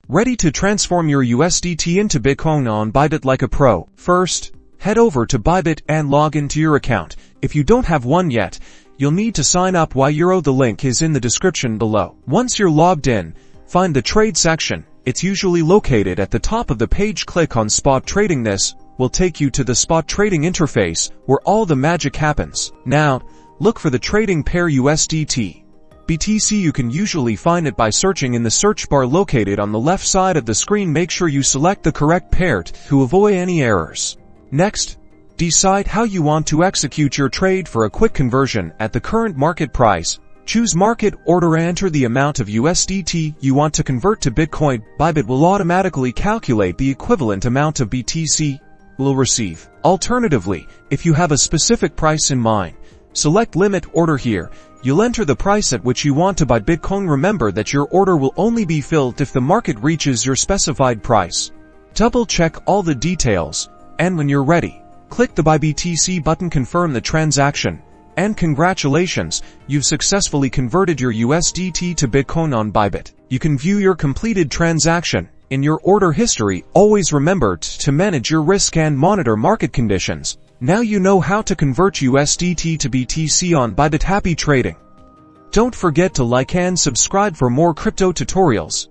Ready to transform your USDT into Bitcoin on Bybit like a pro? First, head over to Bybit and log into your account. If you don't have one yet, you'll need to sign up the link is in the description below. Once you're logged in, find the trade section. It's usually located at the top of the page. Click on spot trading. This will take you to the spot trading interface where all the magic happens. Now, look for the trading pair USDT. BTC. You can usually find it by searching in the search bar located on the left side of the screen. Make sure you select the correct pair to avoid any errors. Next, decide how you want to execute your trade. For a quick conversion at the current market price, choose market order. Enter the amount of USDT you want to convert to Bitcoin. Bybit will automatically calculate the equivalent amount of BTC will receive. Alternatively, if you have a specific price in mind, select limit order here. You'll enter the price at which you want to buy Bitcoin. Remember that your order will only be filled if the market reaches your specified price. Double check all the details, and when you're ready, click the Buy BTC button. Confirm the transaction, and congratulations, you've successfully converted your USDT to Bitcoin on Bybit. You can view your completed transaction in your order history. Always remember to manage your risk and monitor market conditions. Now you know how to convert USDT to BTC on Bybit. Happy trading! Don't forget to like and subscribe for more crypto tutorials.